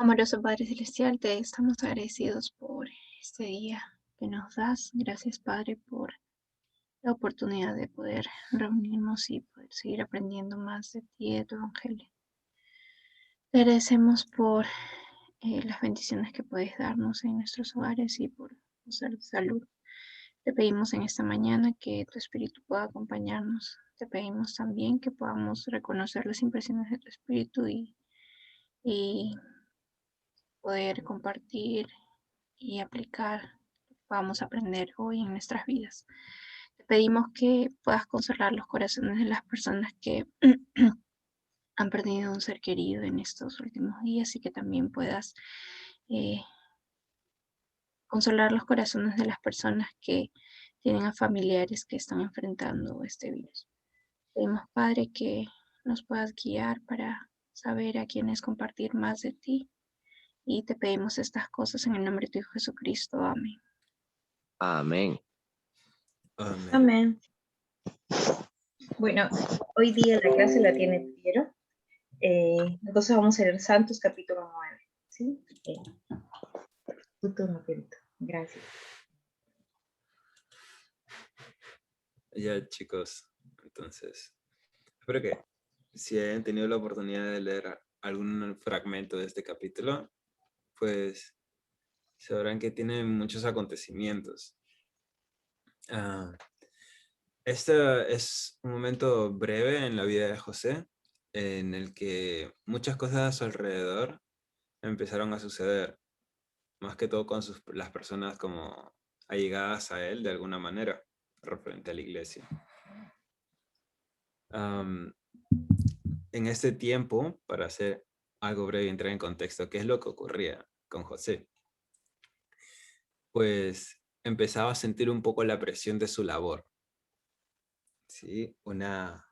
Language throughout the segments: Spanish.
Amoroso Padre Celestial, te estamos agradecidos por este día que nos das. Gracias, Padre, por la oportunidad de poder reunirnos y poder seguir aprendiendo más de ti y de tu Evangelio. Te agradecemos por las bendiciones que puedes darnos en nuestros hogares y por gozar de salud. Te pedimos en esta mañana que tu Espíritu pueda acompañarnos. Te pedimos también que podamos reconocer las impresiones de tu Espíritu y poder compartir y aplicar lo que podamos aprender hoy en nuestras vidas. Te pedimos que puedas consolar los corazones de las personas que han perdido un ser querido en estos últimos días y que también puedas eh, consolar los corazones de las personas que tienen a familiares que están enfrentando este virus. Pedimos, Padre, que nos puedas guiar para saber a quiénes compartir más de ti y te pedimos estas cosas en el nombre de tu Hijo Jesucristo. Amén. Amén. Amén. Amén. Bueno, hoy día la clase la tiene Piero. Entonces vamos a leer Santos capítulo 9. ¿Sí? Tu turno, Pierito. Gracias. Ya, chicos, entonces, espero que si hayan tenido la oportunidad de leer algún fragmento de este capítulo, pues sabrán que tiene muchos acontecimientos. Este es un momento breve en la vida de José, en el que muchas cosas a su alrededor empezaron a suceder, más que todo con las personas como allegadas a él de alguna manera, referente a la iglesia. En este tiempo, para hacer algo breve y entrar en contexto, ¿qué es lo que ocurría con José? Pues empezaba a sentir un poco la presión de su labor, ¿sí? Una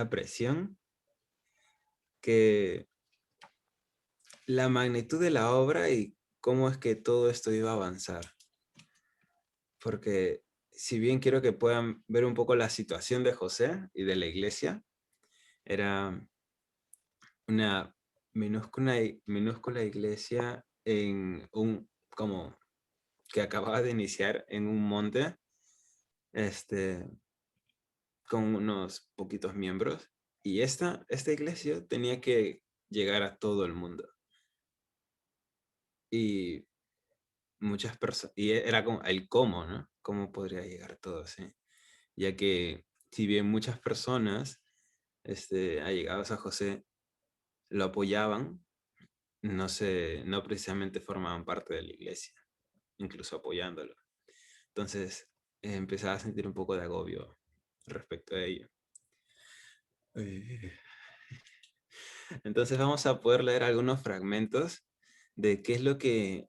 presión que la magnitud de la obra y cómo es que todo esto iba a avanzar. Porque si bien quiero que puedan ver un poco la situación de José y de la iglesia, era una minúscula iglesia en un, como que acababa de iniciar en un monte, con unos poquitos miembros, y esta iglesia tenía que llegar a todo el mundo. Y muchas personas, y era como el cómo, ¿no? ¿Cómo podría llegar todo así? Ya que si bien muchas personas allegados a José lo apoyaban, no precisamente formaban parte de la iglesia, incluso apoyándolo. Entonces empezaba a sentir un poco de agobio respecto a ello. Entonces vamos a poder leer algunos fragmentos de qué es lo que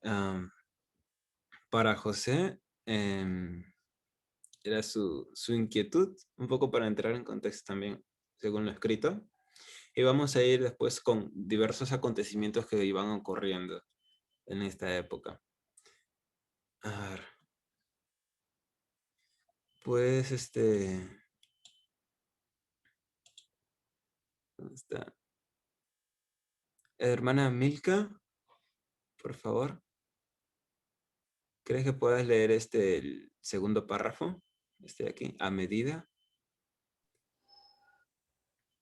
para José era su inquietud, un poco para entrar en contexto también, según lo escrito. Y vamos a ir después con diversos acontecimientos que iban ocurriendo en esta época. A ver. Pues ¿dónde está? Hermana Milka, por favor. ¿Crees que puedas leer el segundo párrafo? De aquí, a medida.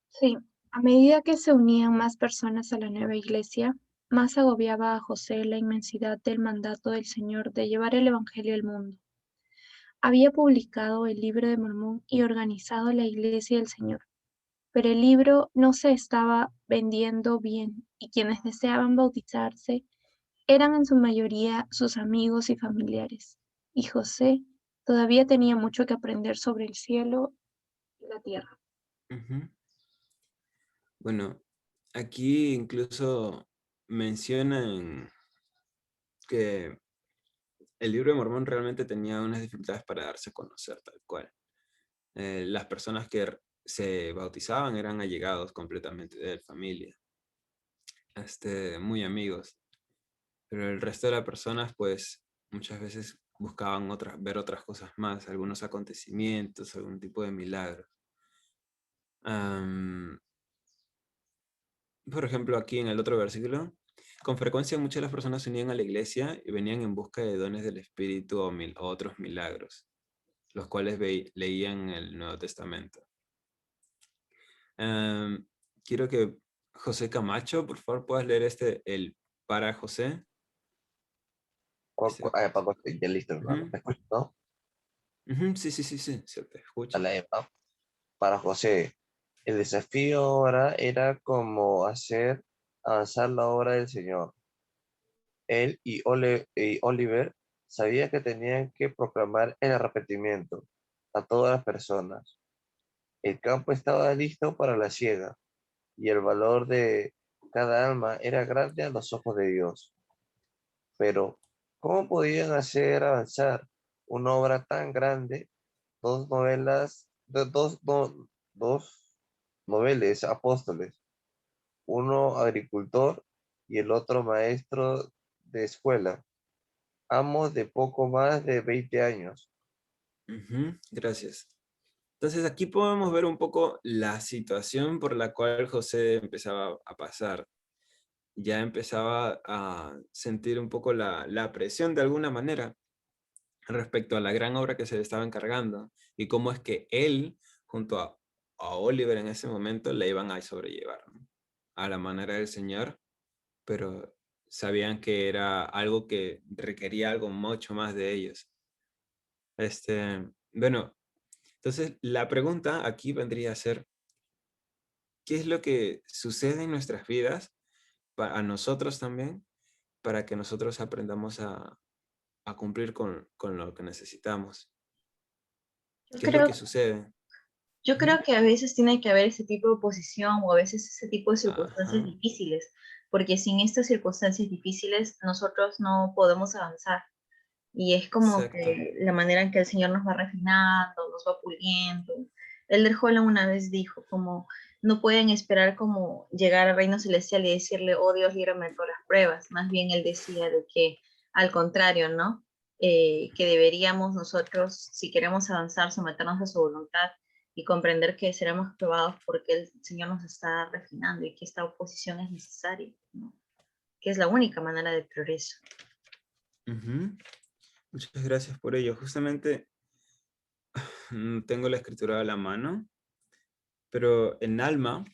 Sí, a medida que se unían más personas a la nueva iglesia, más agobiaba a José la inmensidad del mandato del Señor de llevar el Evangelio al mundo. Había publicado el libro de Mormón y organizado la iglesia del Señor, pero el libro no se estaba vendiendo bien y quienes deseaban bautizarse eran en su mayoría sus amigos y familiares. Y José todavía tenía mucho que aprender sobre el cielo y la tierra. Ujú. Bueno, aquí incluso mencionan que el libro de Mormón realmente tenía unas dificultades para darse a conocer, tal cual. Las personas que se bautizaban eran allegados completamente de familia, muy amigos. Pero el resto de las personas, pues, muchas veces buscaban ver otras cosas más, algunos acontecimientos, algún tipo de milagro. Por ejemplo, aquí en el otro versículo, Con frecuencia muchas de las personas se unían a la iglesia y venían en busca de dones del Espíritu o otros milagros, los cuales leían el Nuevo Testamento. Quiero que José Camacho, por favor, puedas leer el para José. Paco, ya listo, hermano. ¿Me escuchas, no? Sí, se te escucha. Dale, ¿no? Para José, el desafío ahora era como hacer avanzar la obra del Señor. Él y Oliver sabían que tenían que proclamar el arrepentimiento a todas las personas. El campo estaba listo para la siega y el valor de cada alma era grande a los ojos de Dios. Pero, ¿cómo podían hacer avanzar una obra tan grande? Dos novelas, dos noveles apóstoles, uno agricultor y el otro maestro de escuela, ambos de poco más de 20 años. Gracias. Entonces aquí podemos ver un poco la situación por la cual José empezaba a pasar. Ya empezaba a sentir un poco la presión de alguna manera respecto a la gran obra que se le estaba encargando y cómo es que él, junto a Oliver en ese momento, le iban a sobrellevar, ¿no? A la manera del Señor, pero sabían que era algo que requería algo mucho más de ellos. Bueno, entonces la pregunta aquí vendría a ser, ¿qué es lo que sucede en nuestras vidas, a nosotros también, para que nosotros aprendamos a cumplir con lo que necesitamos? Yo ¿Qué es lo creo, que sucede? yo creo que a veces tiene que haber ese tipo de oposición o a veces ese tipo de circunstancias Ajá, difíciles, porque sin estas circunstancias difíciles nosotros no podemos avanzar. Y es como exacto. que la manera en que el Señor nos va refinando, nos va puliendo. Elder Holland una vez dijo como no pueden esperar como llegar al reino celestial y decirle, oh Dios, líbrame de todas las pruebas. Más bien él decía de que al contrario, ¿no? Que deberíamos nosotros, si queremos avanzar, someternos a su voluntad y comprender que seremos probados porque el Señor nos está refinando y que esta oposición es necesaria, ¿no? Que es la única manera de progreso. Ujú. Muchas gracias por ello. Justamente tengo la escritura a la mano, pero en Alma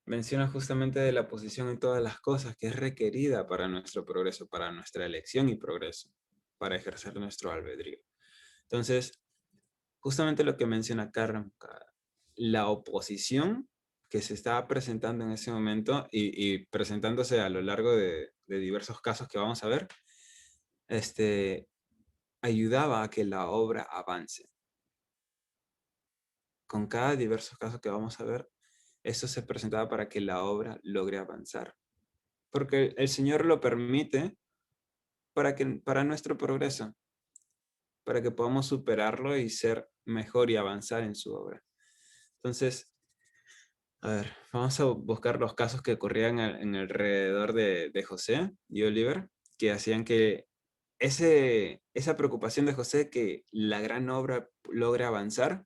menciona justamente de la posición en todas las cosas que es requerida para nuestro progreso, para nuestra elección y progreso, para ejercer nuestro albedrío. Entonces, justamente lo que menciona Carmen, la oposición que se estaba presentando en ese momento y presentándose a lo largo de diversos casos que vamos a ver, ayudaba a que la obra avance. Con cada diversos casos que vamos a ver, eso se presentaba para que la obra logre avanzar. Porque el Señor lo permite para nuestro progreso, para que podamos superarlo y ser mejor y avanzar en su obra. Entonces, a ver, vamos a buscar los casos que ocurrían en alrededor de José y Oliver, que hacían que esa preocupación de José que la gran obra logre avanzar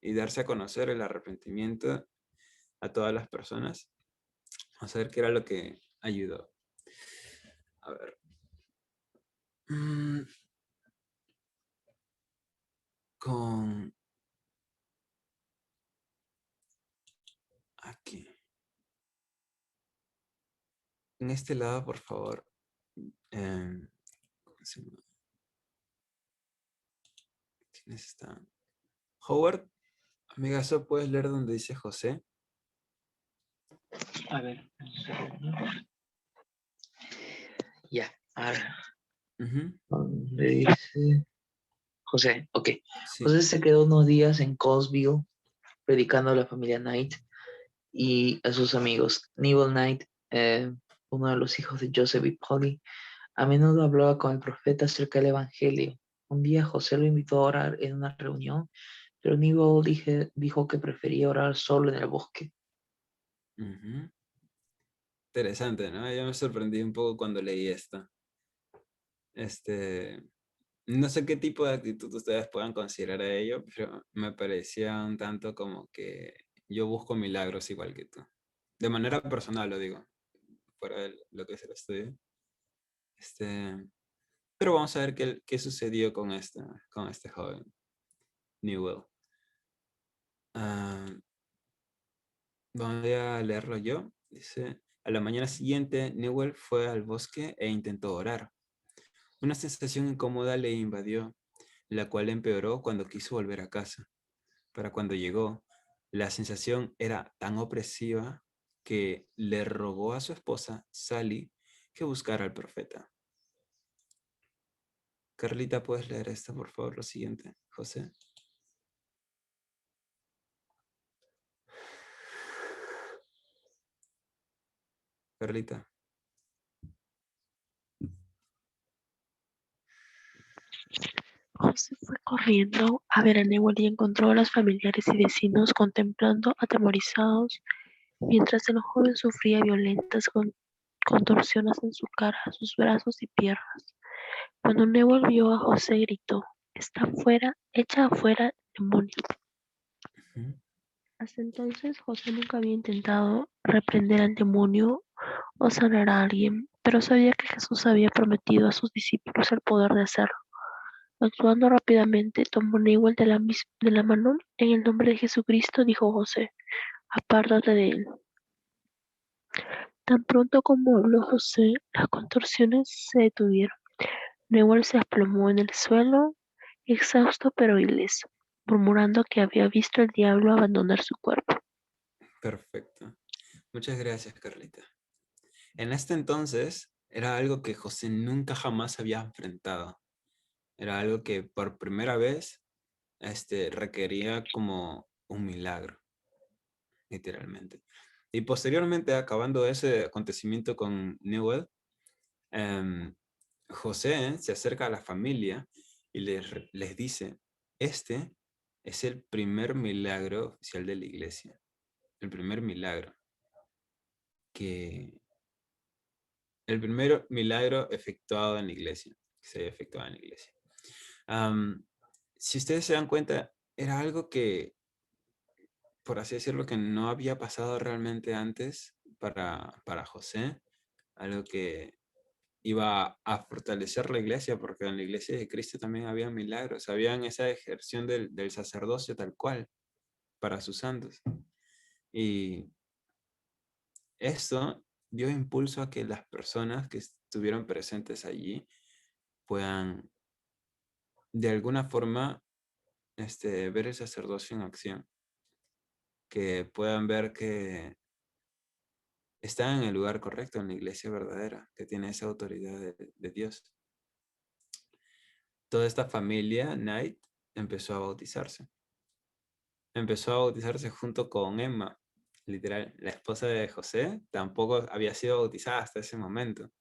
y darse a conocer el arrepentimiento a todas las personas. Vamos a ver qué era lo que ayudó. A ver. Con aquí. En este lado, por favor. ¿Cómo se llama? ¿Quiénes están? Howard, amigazo, ¿puedes leer donde dice José? A ver, un segundo. Ya, a ver. ¿Dónde dice? José, ok. Sí. José se quedó unos días en Cosville predicando a la familia Knight y a sus amigos. Neville Knight, uno de los hijos de Joseph y Polly, a menudo hablaba con el profeta acerca del Evangelio. Un día José lo invitó a orar en una reunión, pero Neville dijo que prefería orar solo en el bosque. Interesante, ¿no? Yo me sorprendí un poco cuando leí esto. No sé qué tipo de actitud ustedes puedan considerar a ello, pero me parecía un tanto como que yo busco milagros igual que tú. De manera personal lo digo. fuera de lo que es el estudio. Pero vamos a ver qué sucedió con este joven, Newell. Voy a leerlo yo. Dice, a la mañana siguiente, Newell fue al bosque e intentó orar. Una sensación incómoda le invadió, la cual empeoró cuando quiso volver a casa. Para cuando llegó, la sensación era tan opresiva que le rogó a su esposa, Sally, que buscara al profeta. Carlita, ¿puedes leer esto, por favor, lo siguiente, José? Carlita. José fue corriendo a ver a Newell y encontró a los familiares y vecinos contemplando atemorizados, mientras el joven sufría violentas contorsiones en su cara, sus brazos y piernas. Cuando Newell vio a José, gritó: «Está fuera, echa afuera el demonio». Ujú. Hasta entonces José nunca había intentado reprender al demonio o sanar a alguien, pero sabía que Jesús había prometido a sus discípulos el poder de hacerlo. Actuando rápidamente, tomó a Newell de la mano. «En el nombre de Jesucristo», dijo José, «apártate de él». Tan pronto como habló José, las contorsiones se detuvieron. Newell se desplomó en el suelo, exhausto pero ileso, murmurando que había visto al diablo abandonar su cuerpo. Perfecto. Muchas gracias, Carlita. En este entonces, era algo que José nunca jamás había enfrentado. Era algo que por primera vez requería como un milagro, literalmente. Y posteriormente, acabando ese acontecimiento con Newell, em, José se acerca a la familia y les dice, este es el primer milagro oficial de la iglesia. El primer milagro el primer milagro efectuado en la iglesia, que se haya efectuado en la iglesia. Si ustedes se dan cuenta, era algo que, por así decirlo, que no había pasado realmente antes para José, algo que iba a fortalecer la iglesia, porque en la iglesia de Cristo también había milagros, habían esa ejerción del sacerdocio tal cual para sus santos. Y esto dio impulso a que las personas que estuvieron presentes allí puedan de alguna forma ver el sacerdocio en acción, que puedan ver que están en el lugar correcto, en la iglesia verdadera, que tiene esa autoridad de Dios. Toda esta familia, Knight, empezó a bautizarse. Empezó a bautizarse junto con Emma, literal, la esposa de José, tampoco había sido bautizada hasta ese momento.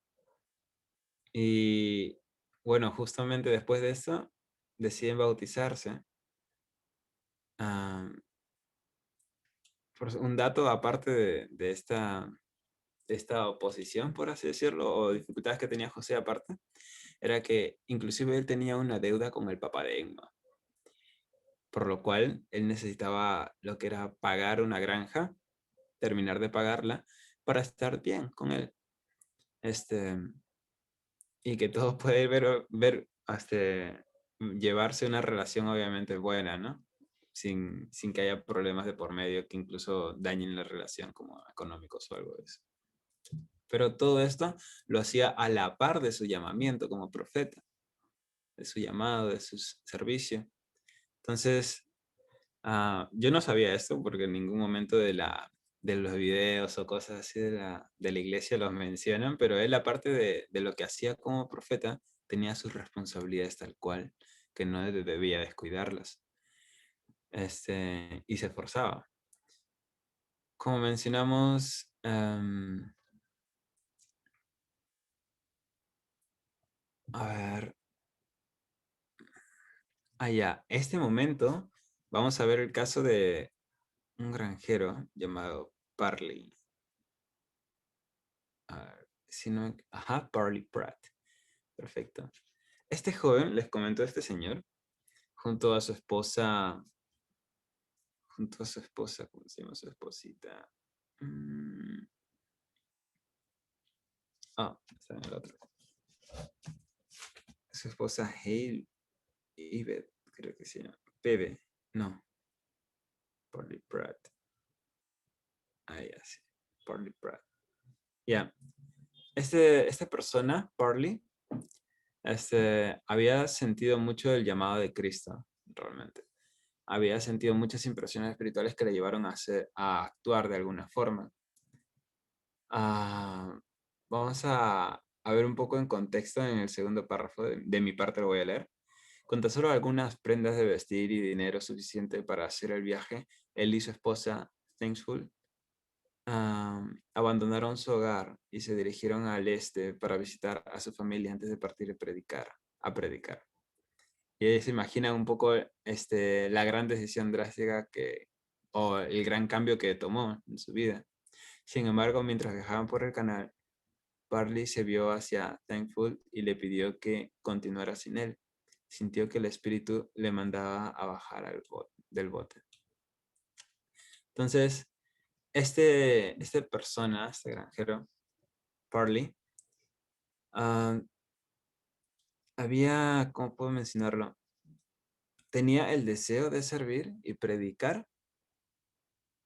Y bueno, justamente después de eso, deciden bautizarse. Por un dato aparte de esta oposición, por así decirlo, o dificultades que tenía José aparte, era que inclusive él tenía una deuda con el papá de Emma, por lo cual él necesitaba lo que era pagar una granja, terminar de pagarla, para estar bien con él. Y que todos pueden llevarse una relación obviamente buena, ¿no? Sin que haya problemas de por medio que incluso dañen la relación como económicos o algo de eso. Pero todo esto lo hacía a la par de su llamamiento como profeta, de su llamado, de su servicio. Entonces, yo no sabía esto porque en ningún momento de los videos o cosas así de la iglesia los mencionan, pero él, aparte de lo que hacía como profeta, tenía sus responsabilidades tal cual, que no debía descuidarlas. Y se esforzaba. Como mencionamos, a ver, allá, este momento, vamos a ver el caso de un granjero llamado Parley. Si no, Parley Pratt. Perfecto. Este joven, les comentó a este señor, junto a su esposa, ¿cómo se llama su esposita? Está en el otro. Su esposa Hale Ibet, creo que se llama. Bebe, no. Parley Pratt. Ahí así. Parley Pratt. Ya. Esta persona, Parley, había sentido mucho el llamado de Cristo, realmente. Había sentido muchas impresiones espirituales que le llevaron a actuar de alguna forma. Vamos a ver un poco en contexto en el segundo párrafo. De mi parte lo voy a leer. Con tan solo algunas prendas de vestir y dinero suficiente para hacer el viaje, él y su esposa, Thankful, abandonaron su hogar y se dirigieron al este para visitar a su familia antes de partir a predicar. Y ahí se imagina un poco la gran decisión drástica o el gran cambio que tomó en su vida. Sin embargo, mientras viajaban por el canal, Parley se vio hacia Thankful y le pidió que continuara sin él. Sintió que el espíritu le mandaba a bajar del bote. Entonces, este granjero, Parley, ¿cómo puedo mencionarlo? Tenía el deseo de servir y predicar,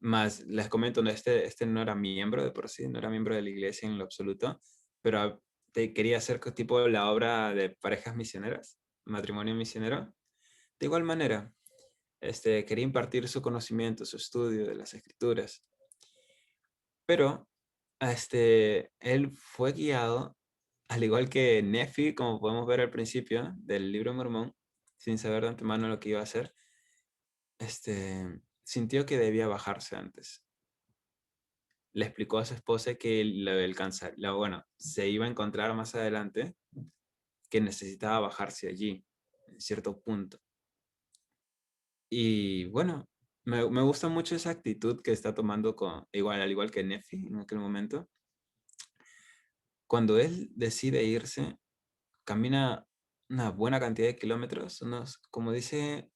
más les comento, este no era miembro de por sí, no era miembro de la iglesia en lo absoluto, pero quería hacer tipo la obra de parejas misioneras, matrimonio misionero. De igual manera, quería impartir su conocimiento, su estudio de las escrituras. Pero él fue guiado, al igual que Nefi, como podemos ver al principio del libro de Mormón, sin saber de antemano lo que iba a hacer, sintió que debía bajarse antes. Le explicó a su esposa que se iba a encontrar más adelante, que necesitaba bajarse allí, en cierto punto. Y bueno, me gusta mucho esa actitud que está tomando al igual que Nefi en aquel momento. Cuando él decide irse, camina una buena cantidad de kilómetros, como dice,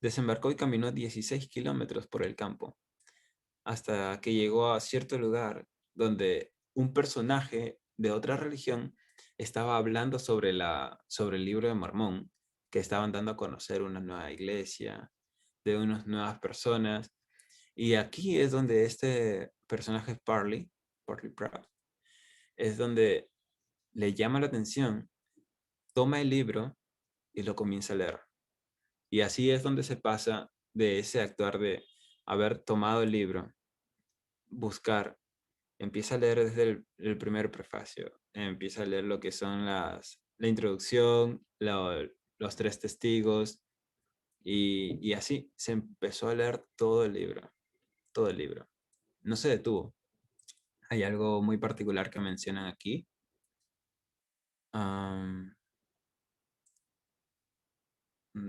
desembarcó y caminó 16 kilómetros por el campo, hasta que llegó a cierto lugar donde un personaje de otra religión estaba hablando sobre el libro de Mormón, que estaban dando a conocer una nueva iglesia, de unas nuevas personas. Y aquí es donde este personaje Parley Pratt, es donde le llama la atención, toma el libro y lo comienza a leer. Y así es donde se pasa de ese actuar de haber tomado el libro, buscar, empieza a leer desde el primer prefacio, empieza a leer lo que son la introducción, los tres testigos, y así se empezó a leer todo el libro, todo el libro. No se detuvo. Hay algo muy particular que mencionan aquí. ¿Dónde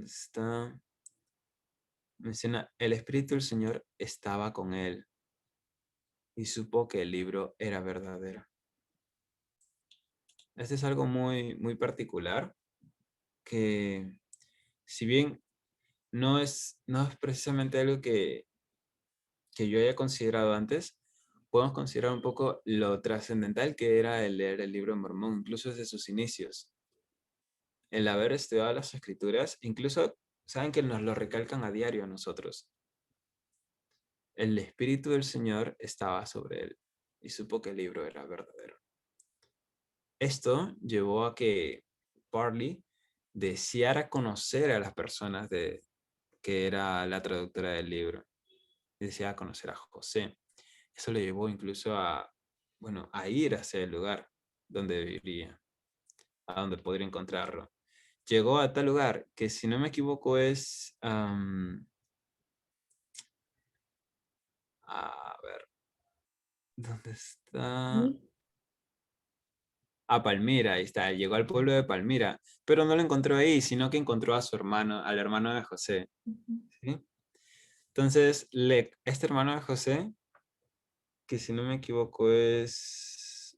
está? Menciona, el Espíritu del Señor estaba con él y supo que el libro era verdadero. Este es algo muy, muy particular que, si bien no es precisamente algo que yo haya considerado antes, podemos considerar un poco lo trascendental que era el leer el libro de Mormón, incluso desde sus inicios. El haber estudiado las escrituras, incluso saben que nos lo recalcan a diario a nosotros. El Espíritu del Señor estaba sobre él y supo que el libro era verdadero. Esto llevó a que Parley deseara conocer a las personas que era la traductora del libro. Deseaba conocer a José. Eso le llevó incluso a ir hacia el lugar donde viviría, a donde podría encontrarlo. Llegó a tal lugar que, si no me equivoco, es... a ver, ¿dónde está? A Palmira, ahí está. Llegó al pueblo de Palmira, pero no lo encontró ahí, sino que encontró a su hermano, al hermano de José. ¿Sí? Entonces, este hermano de José, que si no me equivoco es...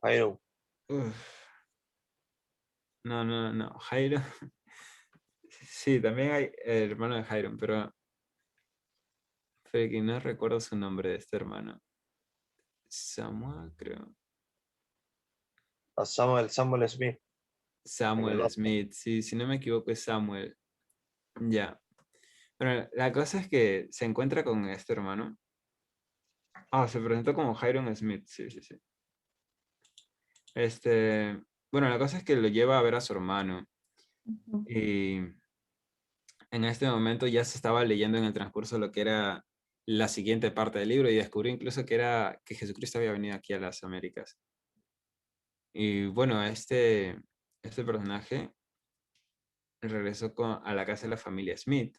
Jairo, Uf. No. Jairo. Sí, también hay el hermano de Jairo, pero que no recuerdo su nombre de este hermano. Samuel, creo. A Samuel Smith. Samuel Smith, sí, si no me equivoco es Samuel. Ya. Bueno, la cosa es que se encuentra con este hermano. Se presentó como Hiram Smith, sí. Bueno, la cosa es que lo lleva a ver a su hermano. Ujú. Y en este momento ya se estaba leyendo en el transcurso lo que era la siguiente parte del libro y descubrió incluso que Jesucristo había venido aquí a las Américas. Y bueno, este personaje regresó a la casa de la familia Smith.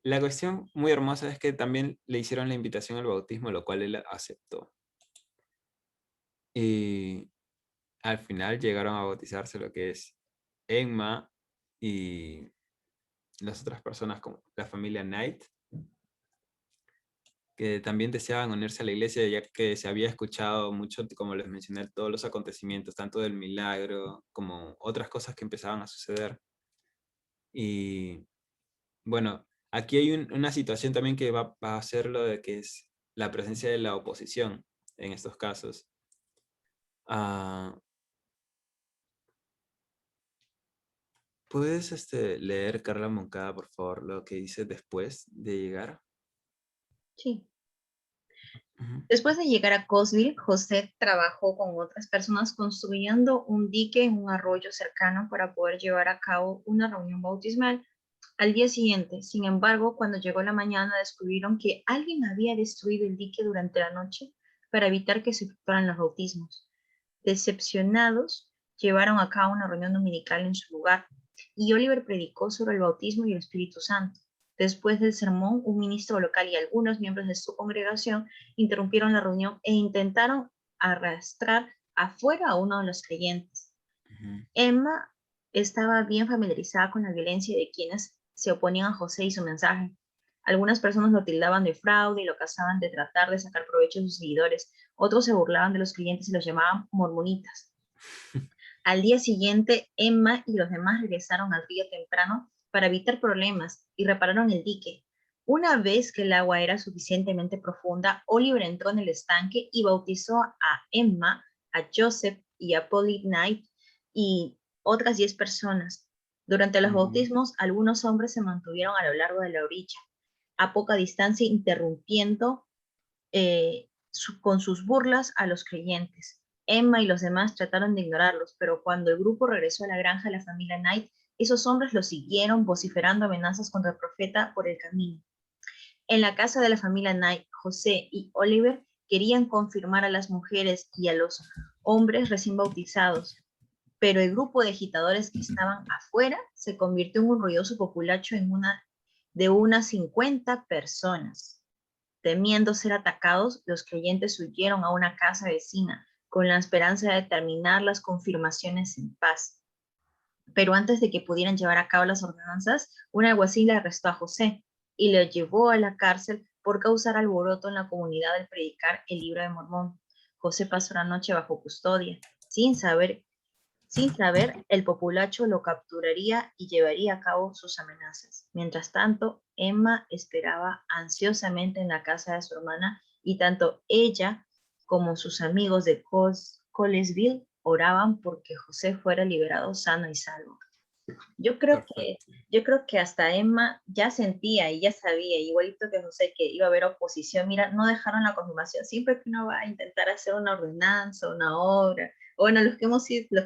La cuestión muy hermosa es que también le hicieron la invitación al bautismo, lo cual él aceptó. Y al final llegaron a bautizarse lo que es Emma y las otras personas como la familia Knight, que también deseaban unirse a la iglesia ya que se había escuchado mucho, como les mencioné, todos los acontecimientos, tanto del milagro como otras cosas que empezaban a suceder. Y bueno, aquí hay una situación también que va a ser lo de que es la presencia de la oposición en estos casos. Ah, ¿Puedes leer, Carla Moncada, por favor, lo que dice después de llegar? Sí. Ujú. Después de llegar a Cosville, José trabajó con otras personas construyendo un dique en un arroyo cercano para poder llevar a cabo una reunión bautismal. Al día siguiente, sin embargo, cuando llegó la mañana, descubrieron que alguien había destruido el dique durante la noche para evitar que se efectuaran los bautismos. Decepcionados, llevaron a cabo una reunión dominical en su lugar y Oliver predicó sobre el bautismo y el Espíritu Santo. Después del sermón, un ministro local y algunos miembros de su congregación interrumpieron la reunión e intentaron arrastrar afuera a uno de los creyentes. Ujú. Emma estaba bien familiarizada con la violencia de quienes se oponían a José y su mensaje. Algunas personas lo tildaban de fraude y lo acusaban de tratar de sacar provecho de sus seguidores. Otros se burlaban de los creyentes y los llamaban mormonitas. Al día siguiente, Emma y los demás regresaron al río temprano para evitar problemas y repararon el dique. Una vez que el agua era suficientemente profunda, Oliver entró en el estanque y bautizó a Emma, a Joseph y a Polly Knight y otras 10 personas. Durante los bautismos, algunos hombres se mantuvieron a lo largo de la orilla, a poca distancia, interrumpiendo con sus burlas a los creyentes. Emma y los demás trataron de ignorarlos, pero cuando el grupo regresó a la granja de la familia Knight, esos hombres los siguieron vociferando amenazas contra el profeta por el camino. En la casa de la familia Knight, José y Oliver querían confirmar a las mujeres y a los hombres recién bautizados, pero el grupo de agitadores que estaban afuera se convirtió en un ruidoso populacho de unas 50 personas. Temiendo ser atacados, los creyentes huyeron a una casa vecina con la esperanza de terminar las confirmaciones en paz. Pero antes de que pudieran llevar a cabo las ordenanzas, un alguacil arrestó a José y lo llevó a la cárcel por causar alboroto en la comunidad al predicar el libro de Mormón. José pasó la noche bajo custodia, sin saber, el populacho lo capturaría y llevaría a cabo sus amenazas. Mientras tanto, Emma esperaba ansiosamente en la casa de su hermana y tanto ella como sus amigos de Colesville oraban porque José fuera liberado sano y salvo. Yo creo que, Perfecto. yo creo que hasta Emma ya sentía y ya sabía, igualito que José, que iba a haber oposición. Mira, no dejaron la confirmación. Siempre que uno va a intentar hacer una ordenanza, una obra, o bueno, los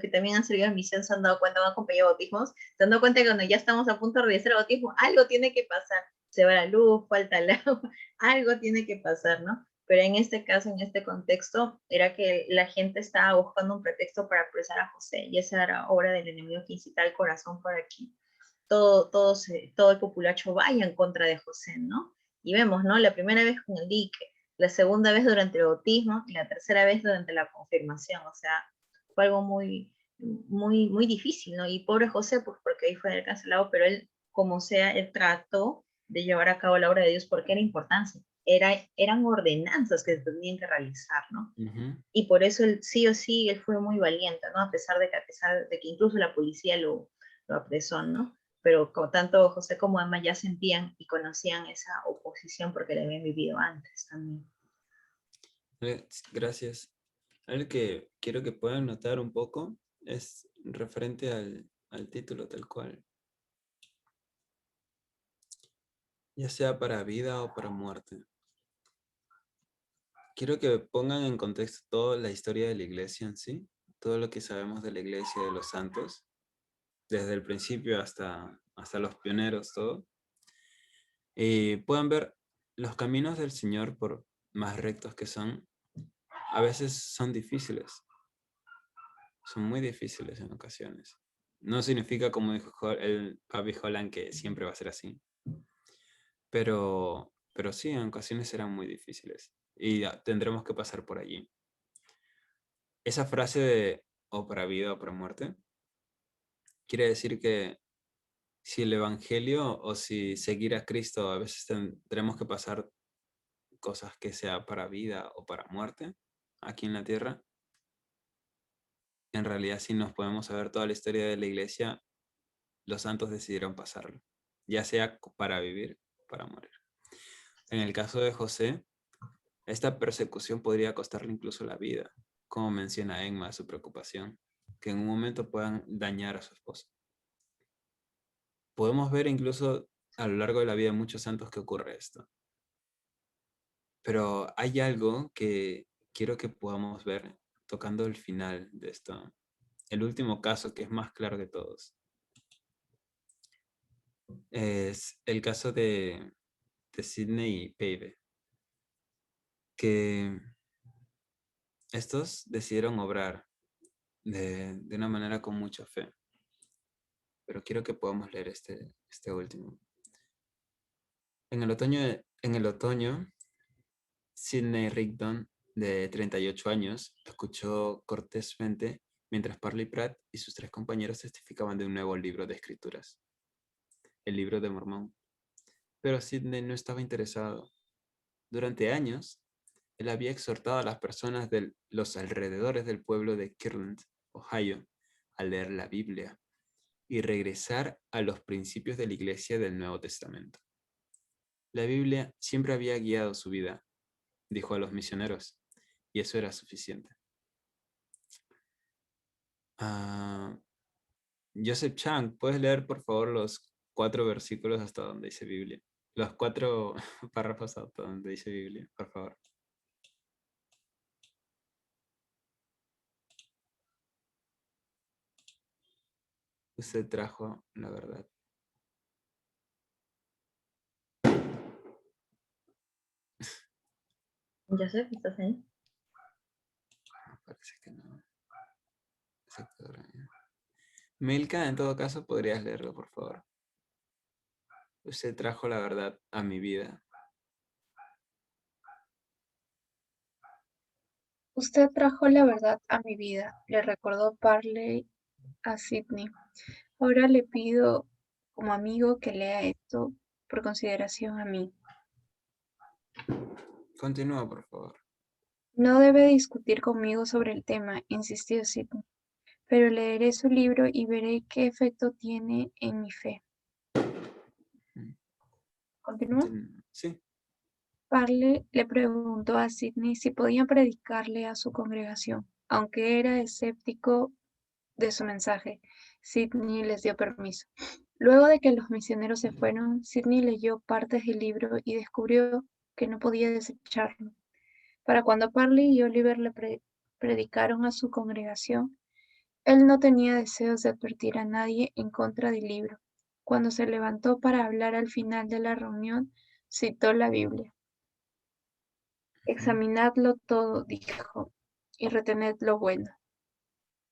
que también han servido en misión se han dado cuenta, van acompañado de bautismos, se han dado cuenta que cuando ya estamos a punto de realizar el bautismo, algo tiene que pasar. Se va la luz, falta el agua, algo tiene que pasar, ¿no? Pero en este caso, en este contexto, era que la gente estaba buscando un pretexto para apresar a José, y esa era obra del enemigo que incita al corazón para que todo el populacho vaya en contra de José, ¿no? Y vemos, ¿no? La primera vez con el dique, la segunda vez durante el bautismo y la tercera vez durante la confirmación, o sea, fue algo muy difícil, ¿no? Y pobre José, pues porque ahí fue cancelado, pero él, como sea, él trató de llevar a cabo la obra de Dios porque era importante. eran ordenanzas que se tenían que realizar, ¿no? Ujú. Y por eso él, sí o sí, él fue muy valiente, ¿no? A pesar de que incluso la policía lo apresó, ¿no? Pero tanto José como Emma ya sentían y conocían esa oposición porque la habían vivido antes también. Gracias. Algo que quiero que puedan notar un poco es referente al título tal cual. Ya sea para vida o para muerte. Quiero que pongan en contexto toda la historia de la iglesia en sí, todo lo que sabemos de la iglesia de los santos, desde el principio hasta los pioneros, todo. Y puedan ver los caminos del Señor, por más rectos que son, a veces son difíciles, son muy difíciles en ocasiones. No significa, como dijo el Papi Holland, que siempre va a ser así. Pero sí, en ocasiones serán muy difíciles. Y tendremos que pasar por allí. Esa frase de o para vida o para muerte quiere decir que si el Evangelio o si seguir a Cristo a veces tendremos que pasar cosas que sea para vida o para muerte aquí en la tierra. En realidad, si nos podemos saber toda la historia de la iglesia, los santos decidieron pasarlo, ya sea para vivir o para morir. En el caso de José, esta persecución podría costarle incluso la vida, como menciona Emma su preocupación, que en un momento puedan dañar a su esposa. Podemos ver incluso a lo largo de la vida de muchos santos que ocurre esto. Pero hay algo que quiero que podamos ver tocando el final de esto. El último caso que es más claro que todos. Es el caso de Sidney y Pave. Que estos decidieron obrar de una manera con mucha fe. Pero quiero que podamos leer este último. En el otoño, Sidney Rigdon, de 38 años, escuchó cortésmente mientras Parley Pratt y sus 3 compañeros testificaban de un nuevo libro de escrituras, el Libro de Mormón. Pero Sidney no estaba interesado. Durante años, él había exhortado a las personas de los alrededores del pueblo de Kirtland, Ohio, a leer la Biblia y regresar a los principios de la Iglesia del Nuevo Testamento. La Biblia siempre había guiado su vida, dijo a los misioneros, y eso era suficiente. Joseph Chang, ¿puedes leer por favor los 4 versículos hasta donde dice Biblia? Los 4 párrafos hasta donde dice Biblia, por favor. Usted trajo la verdad. ¿Ya sé que estás ahí? Parece que no. Milka, en todo caso, podrías leerlo, por favor. Usted trajo la verdad a mi vida. Usted trajo la verdad a mi vida, le recordó Parley a Sidney. Ahora le pido como amigo que lea esto por consideración a mí. Continúa, por favor. No debe discutir conmigo sobre el tema, insistió Sidney, pero leeré su libro y veré qué efecto tiene en mi fe. ¿Continúa? Sí. Parley le preguntó a Sidney si podía predicarle a su congregación, aunque era escéptico de su mensaje. Sidney les dio permiso. Luego de que los misioneros se fueron, Sidney leyó partes del libro y descubrió que no podía desecharlo. Para cuando Parley y Oliver le predicaron a su congregación, él no tenía deseos de advertir a nadie en contra del libro. Cuando se levantó para hablar al final de la reunión, citó la Biblia. Examinadlo todo, dijo, y retened lo bueno.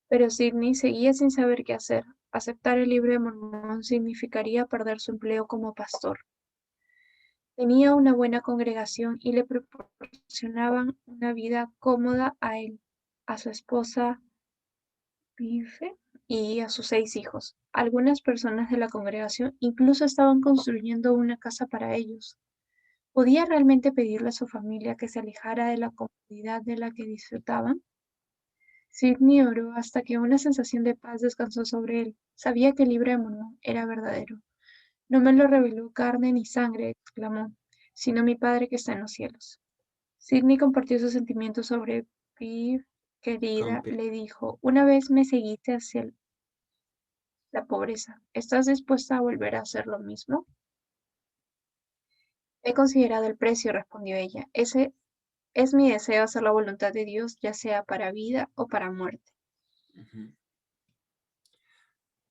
Pero Sidney seguía sin saber qué hacer. Aceptar el libro de Mormón significaría perder su empleo como pastor. Tenía una buena congregación y le proporcionaban una vida cómoda a él, a su esposa Pife y a sus 6 hijos. Algunas personas de la congregación incluso estaban construyendo una casa para ellos. ¿Podía realmente pedirle a su familia que se alejara de la comodidad de la que disfrutaban? Sidney oró hasta que una sensación de paz descansó sobre él. Sabía que el libro de Mormón era verdadero. No me lo reveló carne ni sangre, exclamó, sino mi Padre que está en los cielos. Sidney compartió sus sentimientos sobre Viv, querida, Compi. le dijo, una vez me seguiste hacia la pobreza. ¿Estás dispuesta a volver a hacer lo mismo? He considerado el precio, respondió ella. Ese es mi deseo hacer la voluntad de Dios, ya sea para vida o para muerte. Ujú.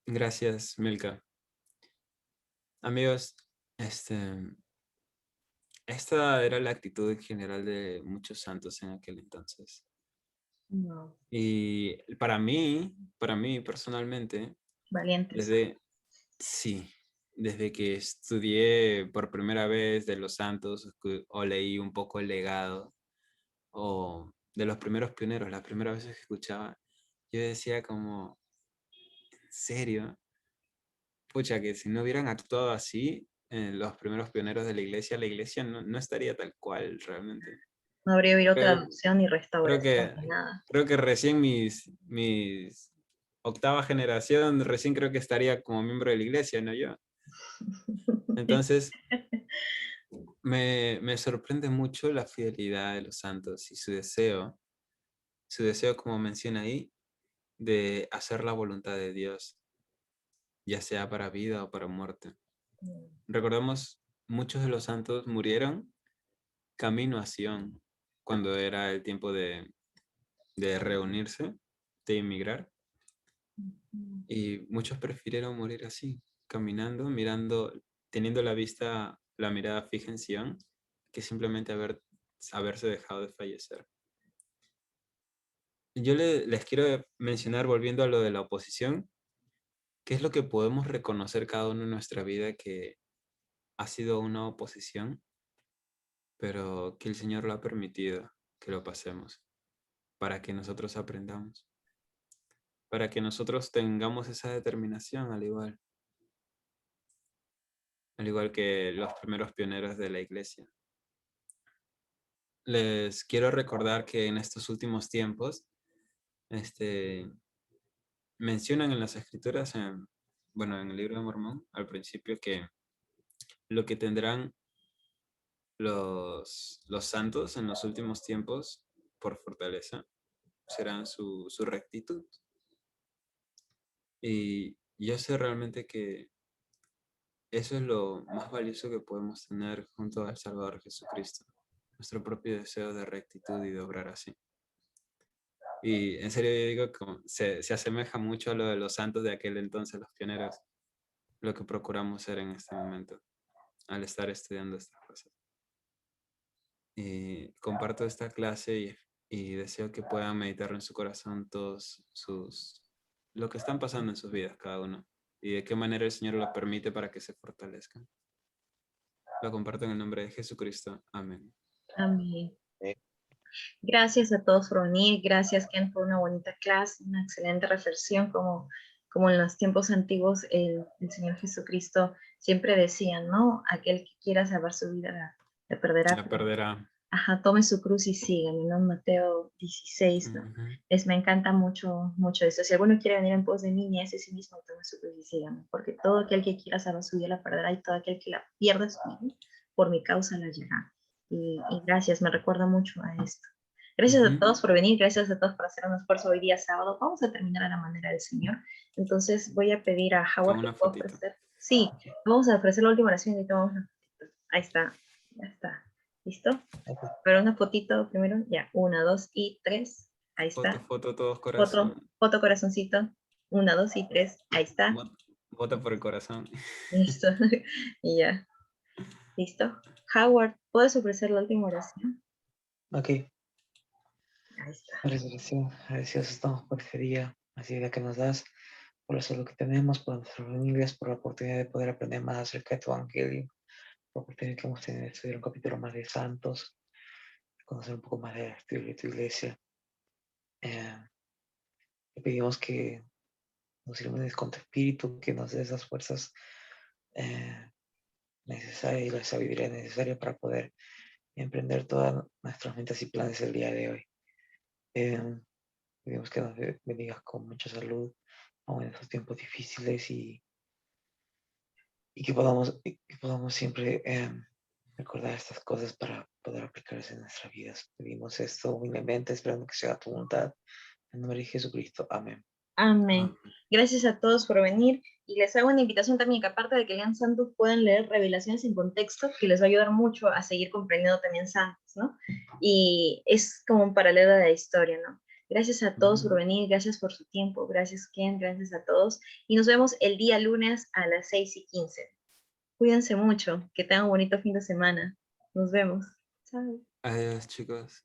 Gracias, Milka. Amigos, esta era la actitud en general de muchos santos en aquel entonces. No, Y para mí personalmente, valientes. sí, desde que estudié por primera vez de los santos o leí un poco el legado o de los primeros pioneros, las primeras veces que escuchaba, yo decía como, ¿en serio? Pucha, que si no hubieran actuado así, los primeros pioneros de la iglesia no estaría tal cual realmente. No habría habido Creo, traducción ni creo restauración que, ni nada. creo que recién mis octava generación, recién creo que estaría como miembro de la iglesia, ¿no? Yo. Entonces, me sorprende mucho la fidelidad de los santos y su deseo, como menciona ahí, de hacer la voluntad de Dios, ya sea para vida o para muerte. Recordemos, muchos de los santos murieron camino a Sion, cuando era el tiempo de reunirse, de emigrar, y muchos prefirieron morir así, caminando, mirando, teniendo la mirada fija en Sion, que simplemente haberse dejado de fallecer. Yo les quiero mencionar, volviendo a lo de la oposición, qué es lo que podemos reconocer cada uno en nuestra vida que ha sido una oposición, pero que el Señor lo ha permitido que lo pasemos, para que nosotros aprendamos, para que nosotros tengamos esa determinación al igual que los primeros pioneros de la iglesia. Les quiero recordar que en estos últimos tiempos, mencionan en las escrituras, bueno, en el libro de Mormón, al principio, que lo que tendrán los santos en los últimos tiempos por fortaleza serán su rectitud. Y yo sé realmente que eso es lo más valioso que podemos tener junto al Salvador Jesucristo, nuestro propio deseo de rectitud y de obrar así. Y en serio yo digo que se asemeja mucho a lo de los santos de aquel entonces, los pioneros, lo que procuramos ser en este momento, al estar estudiando estas cosas. Y comparto esta clase y deseo que puedan meditar en su corazón lo que están pasando en sus vidas cada uno y de qué manera el Señor lo permite para que se fortalezcan. Lo comparto en el nombre de Jesucristo. Amén. Amén. Gracias a todos por venir. Gracias, Ken, por una bonita clase, una excelente reflexión. Como en los tiempos antiguos, el Señor Jesucristo siempre decía, ¿no? Aquel que quiera salvar su vida la perderá. La perderá. Ajá, tome su cruz y sígame, ¿no? Mateo 16, ¿no? Ujú. Me encanta mucho, mucho eso. Si alguno quiere venir en pos de mí, ni ese sí mismo, tome su cruz y sígame. Porque todo aquel que quiera salvar su vida la perderá y todo aquel que la pierda su vida, por mi causa la hallará. Y gracias, me recuerda mucho a esto. Gracias a todos por venir, gracias a todos por hacer un esfuerzo hoy día sábado. Vamos a terminar a la manera del Señor. Entonces voy a pedir a Con Howard que una pueda fotito. ofrecer. Sí, vamos a ofrecer la última oración y tomamos una fotito. Ahí está, ya está. ¿Listo? Pero una fotito primero, ya, 1, 2 y 3, ahí está. Foto, todos Foto, corazón. foto corazoncito, 1, 2 y 3, ahí está. Vota por el corazón. Listo, y ya, listo. Howard, ¿puedes ofrecer la última oración? Ok, Ahí está. resurrección, agradecidos estamos por este día, así de que nos das, por eso lo que tenemos, por nuestras familias, por la oportunidad de poder aprender más acerca de tu evangelio, por la oportunidad que hemos tenido de estudiar un capítulo más de santos, conocer un poco más de la historia de tu iglesia. Te pedimos que nos ilumines con tu espíritu, que nos des esas fuerzas necesaria y la sabiduría necesaria para poder emprender todas nuestras metas y planes el día de hoy. Pedimos que nos bendigas con mucha salud aún en estos tiempos difíciles y que podamos siempre recordar estas cosas para poder aplicarlas en nuestras vidas. Pedimos esto humildemente, esperando que sea tu voluntad. En nombre de Jesucristo. Amén. Amén. Gracias a todos por venir y les hago una invitación también que aparte de que lean Santos pueden leer Revelaciones en Contexto, que les va a ayudar mucho a seguir comprendiendo también Santos, ¿no? Y es como un paralelo de la historia, ¿no? Gracias a todos por venir, gracias por su tiempo, gracias Ken, gracias a todos y nos vemos el día lunes a las 6:15. Cuídense mucho, que tengan un bonito fin de semana. Nos vemos. Chao. Adiós, chicos.